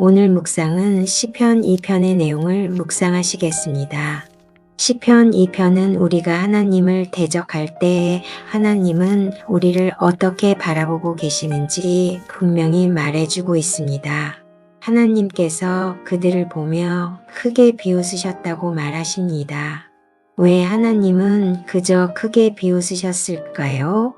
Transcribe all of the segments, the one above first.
오늘 묵상은 시편 2편의 내용을 묵상하시겠습니다. 시편 2편은 우리가 하나님을 대적할 때 하나님은 우리를 어떻게 바라보고 계시는지 분명히 말해주고 있습니다. 하나님께서 그들을 보며 크게 비웃으셨다고 말하십니다. 왜 하나님은 그저 크게 비웃으셨을까요?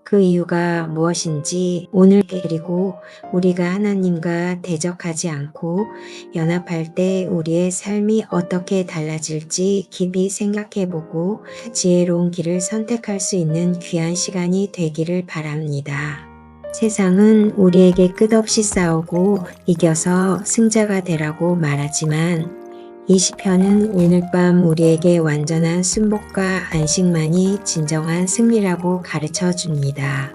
그 이유가 무엇인지 오늘 그리고 우리가 하나님과 대적하지 않고 연합할 때 우리의 삶이 어떻게 달라질지 깊이 생각해보고 지혜로운 길을 선택할 수 있는 귀한 시간이 되기를 바랍니다. 세상은 우리에게 끝없이 싸우고 이겨서 승자가 되라고 말하지만 이 시편은 오늘 밤 우리에게 완전한 순복과 안식만이 진정한 승리라고 가르쳐 줍니다.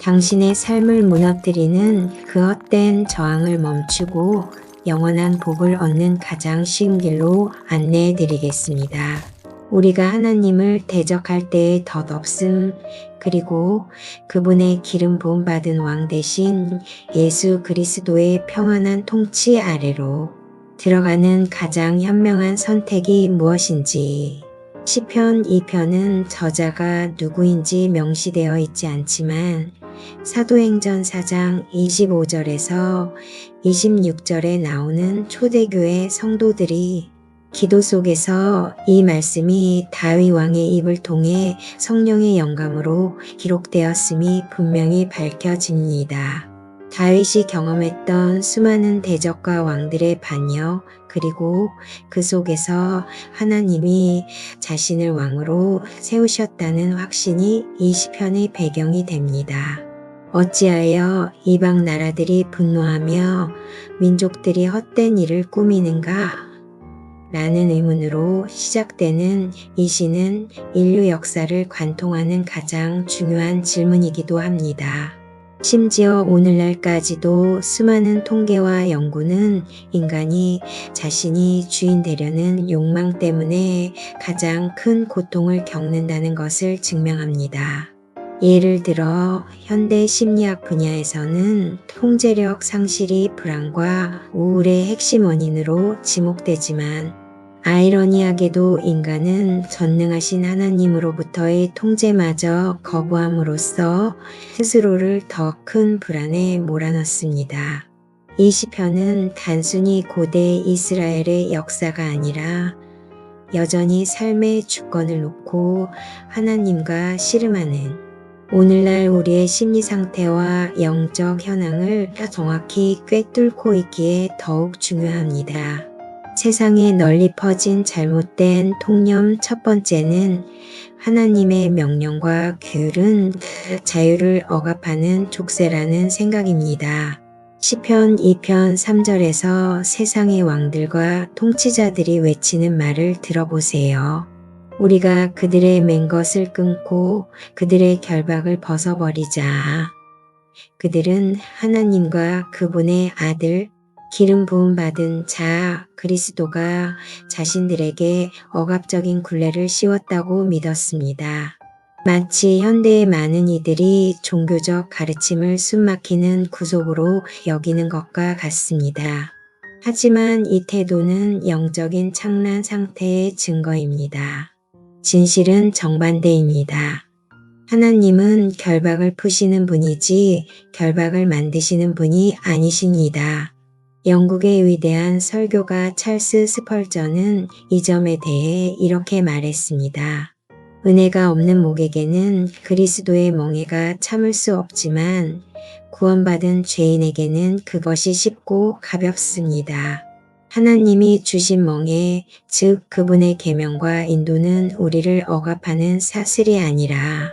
당신의 삶을 무너뜨리는 그 헛된 저항을 멈추고 영원한 복을 얻는 가장 쉬운 길로 안내해 드리겠습니다. 우리가 하나님을 대적할 때의 덧없음, 그리고 그분의 기름 부음 받은 왕 대신 예수 그리스도의 평안한 통치 아래로 들어가는 가장 현명한 선택이 무엇인지. 시편 2편은 저자가 누구인지 명시되어 있지 않지만 사도행전 4장 25절에서 26절에 나오는 초대교회 성도들이 기도 속에서 이 말씀이 다윗 왕의 입을 통해 성령의 영감으로 기록되었음이 분명히 밝혀집니다. 다윗이 경험했던 수많은 대적과 왕들의 반역, 그리고 그 속에서 하나님이 자신을 왕으로 세우셨다는 확신이 이 시편의 배경이 됩니다. 어찌하여 이방 나라들이 분노하며 민족들이 헛된 일을 꾸미는가? 라는 의문으로 시작되는 이 시는 인류 역사를 관통하는 가장 중요한 질문이기도 합니다. 심지어 오늘날까지도 수많은 통계와 연구는 인간이 자신이 주인 되려는 욕망 때문에 가장 큰 고통을 겪는다는 것을 증명합니다. 예를 들어 현대 심리학 분야에서는 통제력 상실이 불안과 우울의 핵심 원인으로 지목되지만 아이러니하게도 인간은 전능하신 하나님으로부터의 통제마저 거부함으로써 스스로를 더 큰 불안에 몰아넣습니다. 이 시편은 단순히 고대 이스라엘의 역사가 아니라 여전히 삶의 주권을 놓고 하나님과 씨름하는 오늘날 우리의 심리 상태와 영적 현황을 정확히 꿰뚫고 있기에 더욱 중요합니다. 세상에 널리 퍼진 잘못된 통념 첫 번째는 하나님의 명령과 규율은 자유를 억압하는 족쇄라는 생각입니다. 시편 2편 3절에서 세상의 왕들과 통치자들이 외치는 말을 들어보세요. 우리가 그들의 맨 것을 끊고 그들의 결박을 벗어버리자. 그들은 하나님과 그분의 아들, 기름 부음 받은 자 그리스도가 자신들에게 억압적인 굴레를 씌웠다고 믿었습니다. 마치 현대의 많은 이들이 종교적 가르침을 숨막히는 구속으로 여기는 것과 같습니다. 하지만 이 태도는 영적인 창란 상태의 증거입니다. 진실은 정반대입니다. 하나님은 결박을 푸시는 분이지 결박을 만드시는 분이 아니십니다. 영국의 위대한 설교가 찰스 스펄전은 이 점에 대해 이렇게 말했습니다. 은혜가 없는 목에게는 그리스도의 멍에가 참을 수 없지만 구원받은 죄인에게는 그것이 쉽고 가볍습니다. 하나님이 주신 멍에, 즉 그분의 계명과 인도는 우리를 억압하는 사슬이 아니라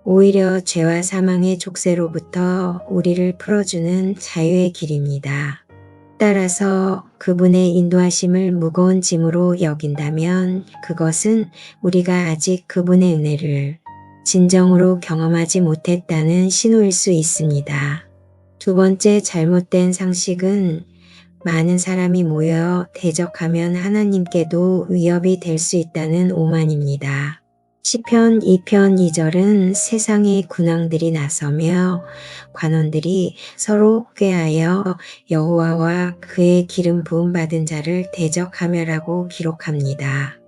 오히려 죄와 사망의 족쇄로부터 우리를 풀어주는 자유의 길입니다. 따라서 그분의 인도하심을 무거운 짐으로 여긴다면 그것은 우리가 아직 그분의 은혜를 진정으로 경험하지 못했다는 신호일 수 있습니다. 두 번째 잘못된 상식은 많은 사람이 모여 대적하면 하나님께도 위협이 될 수 있다는 오만입니다. 시편 2편 2절은 세상의 군왕들이 나서며 관원들이 서로 꾀하여 여호와와 그의 기름 부음 받은 자를 대적하며라고 기록합니다.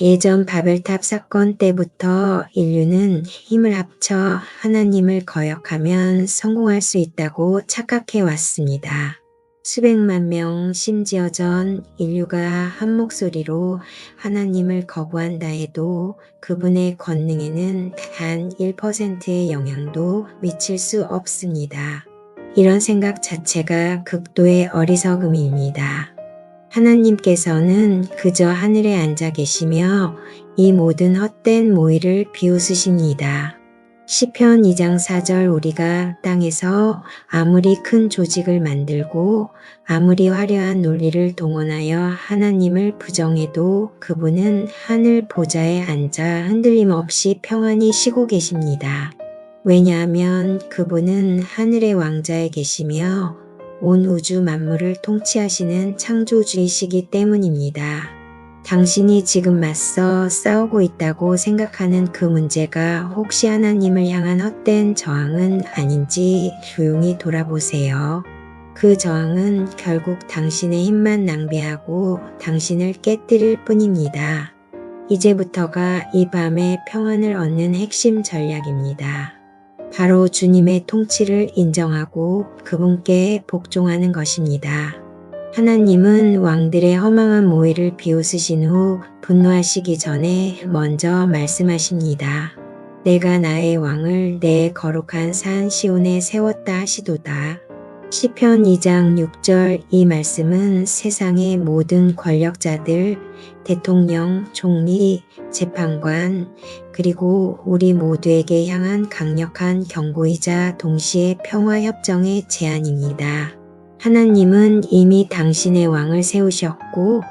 예전 바벨탑 사건 때부터 인류는 힘을 합쳐 하나님을 거역하면 성공할 수 있다고 착각해 왔습니다. 수백만 명, 심지어 전 인류가 한 목소리로 하나님을 거부한다 해도 그분의 권능에는 단 1%의 영향도 미칠 수 없습니다. 이런 생각 자체가 극도의 어리석음입니다. 하나님께서는 그저 하늘에 앉아 계시며 이 모든 헛된 모의를 비웃으십니다. 시편 2장 4절 우리가 땅에서 아무리 큰 조직을 만들고 아무리 화려한 논리를 동원하여 하나님을 부정해도 그분은 하늘 보좌에 앉아 흔들림 없이 평안히 쉬고 계십니다. 왜냐하면 그분은 하늘의 왕자에 계시며 온 우주 만물을 통치하시는 창조주이시기 때문입니다. 당신이 지금 맞서 싸우고 있다고 생각하는 그 문제가 혹시 하나님을 향한 헛된 저항은 아닌지 조용히 돌아보세요. 그 저항은 결국 당신의 힘만 낭비하고 당신을 깨뜨릴 뿐입니다. 이제부터가 이 밤에 평안을 얻는 핵심 전략입니다. 바로 주님의 통치를 인정하고 그분께 복종하는 것입니다. 하나님은 왕들의 허망한 모의를 비웃으신 후 분노하시기 전에 먼저 말씀하십니다. 내가 나의 왕을 내 거룩한 산 시온에 세웠다 하시도다. 시편 2장 6절 이 말씀은 세상의 모든 권력자들, 대통령, 총리, 재판관, 그리고 우리 모두에게 향한 강력한 경고이자 동시에 평화협정의 제안입니다. 하나님은 이미 당신의 왕을 세우셨고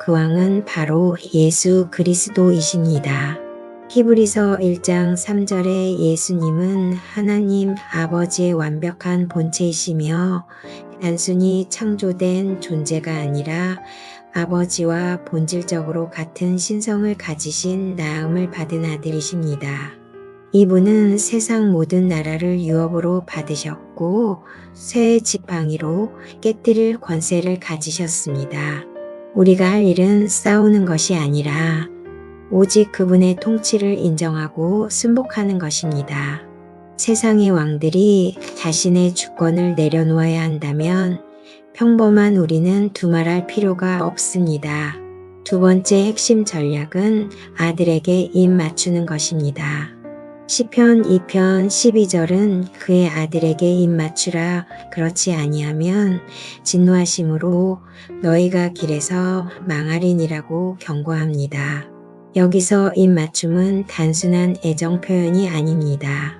그 왕은 바로 예수 그리스도이십니다. 히브리서 1장 3절에 예수님은 하나님 아버지의 완벽한 본체이시며 단순히 창조된 존재가 아니라 아버지와 본질적으로 같은 신성을 가지신 나음을 받은 아들이십니다. 이분은 세상 모든 나라를 유업으로 받으셨고 쇠의 지팡이로 깨뜨릴 권세를 가지셨습니다. 우리가 할 일은 싸우는 것이 아니라 오직 그분의 통치를 인정하고 순복하는 것입니다. 세상의 왕들이 자신의 주권을 내려놓아야 한다면 평범한 우리는 두말할 필요가 없습니다. 두 번째 핵심 전략은 아들에게 입 맞추는 것입니다. 시편 2편 12절은 그의 아들에게 입 맞추라 그렇지 아니하면 진노하심으로 너희가 길에서 망하리니라고 경고합니다. 여기서 입 맞춤은 단순한 애정 표현이 아닙니다.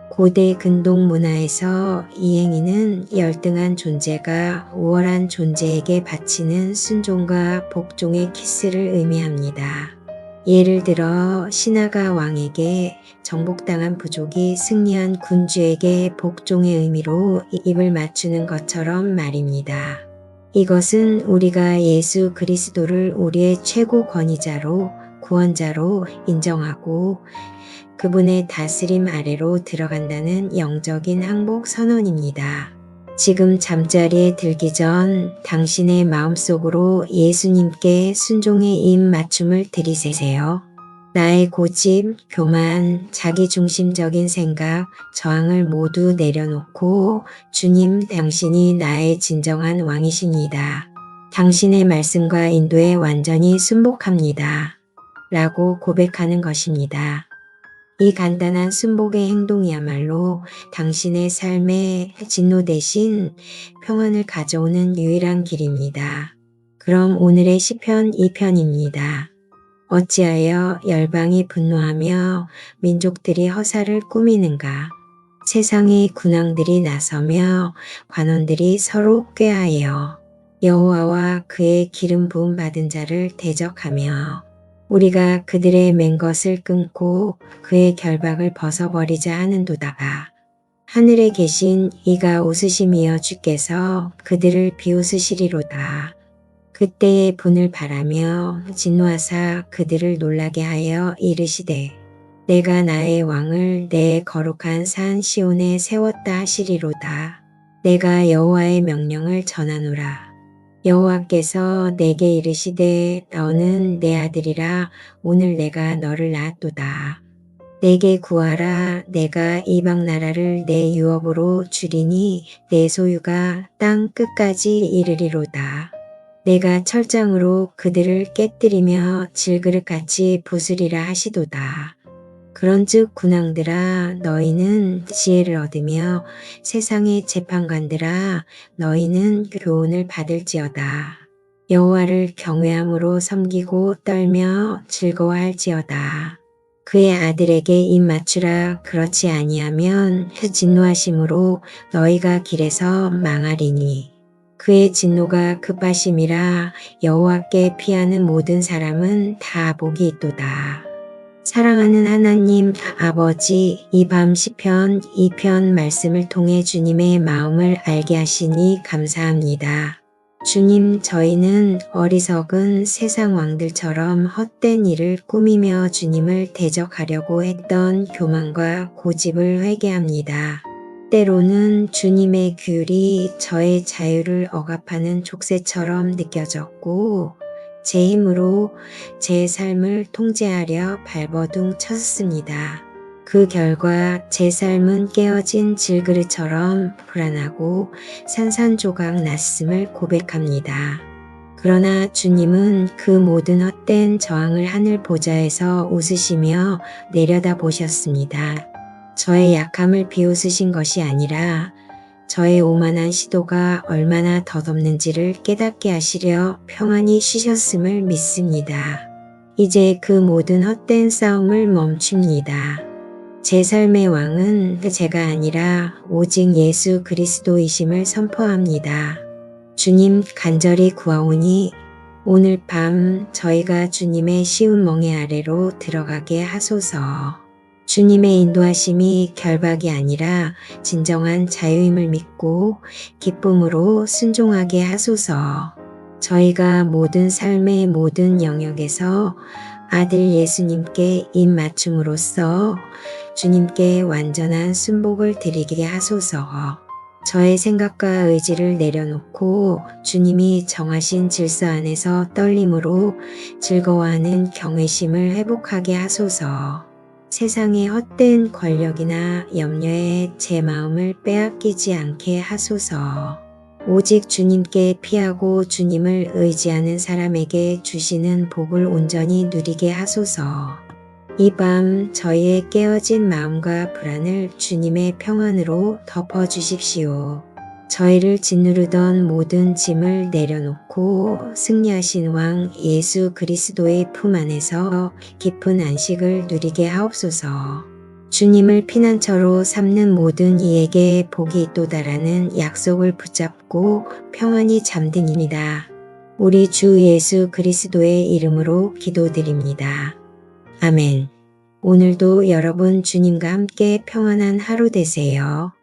고대 근동 문화에서 이 행위는 열등한 존재가 우월한 존재에게 바치는 순종과 복종의 키스를 의미합니다. 예를 들어 신하가 왕에게 정복당한 부족이 승리한 군주에게 복종의 의미로 입을 맞추는 것처럼 말입니다. 이것은 우리가 예수 그리스도를 우리의 최고 권위자로 구원자로 인정하고 그분의 다스림 아래로 들어간다는 영적인 항복 선언입니다. 지금 잠자리에 들기 전 당신의 마음속으로 예수님께 순종의 입 맞춤을 들이세요. 나의 고집, 교만, 자기중심적인 생각, 저항을 모두 내려놓고 주님 당신이 나의 진정한 왕이십니다. 당신의 말씀과 인도에 완전히 순복합니다. 라고 고백하는 것입니다. 이 간단한 순복의 행동이야말로 당신의 삶에 진노 대신 평안을 가져오는 유일한 길입니다. 그럼 오늘의 시편 2편입니다. 어찌하여 열방이 분노하며 민족들이 허사를 꾸미는가? 세상의 군왕들이 나서며 관원들이 서로 꾀하여 여호와와 그의 기름 부음 받은 자를 대적하며 우리가 그들의 맨 것을 끊고 그의 결박을 벗어버리자 하는도다가 하늘에 계신 이가 웃으심이여 주께서 그들을 비웃으시리로다. 그때의 분을 바라며 진노하사 그들을 놀라게 하여 이르시되 내가 나의 왕을 내 거룩한 산 시온에 세웠다 하시리로다. 내가 여호와의 명령을 전하노라. 여호와께서 내게 이르시되 너는 내 아들이라. 오늘 내가 너를 낳았도다. 내게 구하라. 내가 이방 나라를 내 유업으로 주리니 내 소유가 땅 끝까지 이르리로다. 내가 철장으로 그들을 깨뜨리며 질그릇같이 부수리라 하시도다. 그런즉 군왕들아 너희는 지혜를 얻으며 세상의 재판관들아 너희는 교훈을 받을지어다. 여호와를 경외함으로 섬기고 떨며 즐거워할지어다. 그의 아들에게 입 맞추라. 그렇지 아니하면 진노하심으로 너희가 길에서 망하리니. 그의 진노가 급하심이라. 여호와께 피하는 모든 사람은 다 복이 있도다. 사랑하는 하나님 아버지, 이 밤 시편 2편 말씀을 통해 주님의 마음을 알게 하시니 감사합니다. 주님, 저희는 어리석은 세상 왕들처럼 헛된 일을 꾸미며 주님을 대적하려고 했던 교만과 고집을 회개합니다. 때로는 주님의 규율이 저의 자유를 억압하는 족쇄처럼 느껴졌고 제 힘으로 제 삶을 통제하려 발버둥 쳤습니다. 그 결과 제 삶은 깨어진 질그릇처럼 불안하고 산산조각 났음을 고백합니다. 그러나 주님은 그 모든 헛된 저항을 하늘 보좌에서 웃으시며 내려다 보셨습니다. 저의 약함을 비웃으신 것이 아니라 저의 오만한 시도가 얼마나 덧없는지를 깨닫게 하시려 평안히 쉬셨음을 믿습니다. 이제 그 모든 헛된 싸움을 멈춥니다. 제 삶의 왕은 제가 아니라 오직 예수 그리스도이심을 선포합니다. 주님, 간절히 구하오니 오늘 밤 저희가 주님의 쉬운 멍에 아래로 들어가게 하소서. 주님의 인도하심이 결박이 아니라 진정한 자유임을 믿고 기쁨으로 순종하게 하소서. 저희가 모든 삶의 모든 영역에서 아들 예수님께 입맞춤으로써 주님께 완전한 순복을 드리게 하소서. 저의 생각과 의지를 내려놓고 주님이 정하신 질서 안에서 떨림으로 즐거워하는 경외심을 회복하게 하소서. 세상의 헛된 권력이나 염려에 제 마음을 빼앗기지 않게 하소서. 오직 주님께 피하고 주님을 의지하는 사람에게 주시는 복을 온전히 누리게 하소서. 이 밤 저희의 깨어진 마음과 불안을 주님의 평안으로 덮어주십시오. 저희를 짓누르던 모든 짐을 내려놓고 승리하신 왕 예수 그리스도의 품 안에서 깊은 안식을 누리게 하옵소서. 주님을 피난처로 삼는 모든 이에게 복이 있도다라는 약속을 붙잡고 평안히 잠듭니다. 우리 주 예수 그리스도의 이름으로 기도드립니다. 아멘. 오늘도 여러분 주님과 함께 평안한 하루 되세요.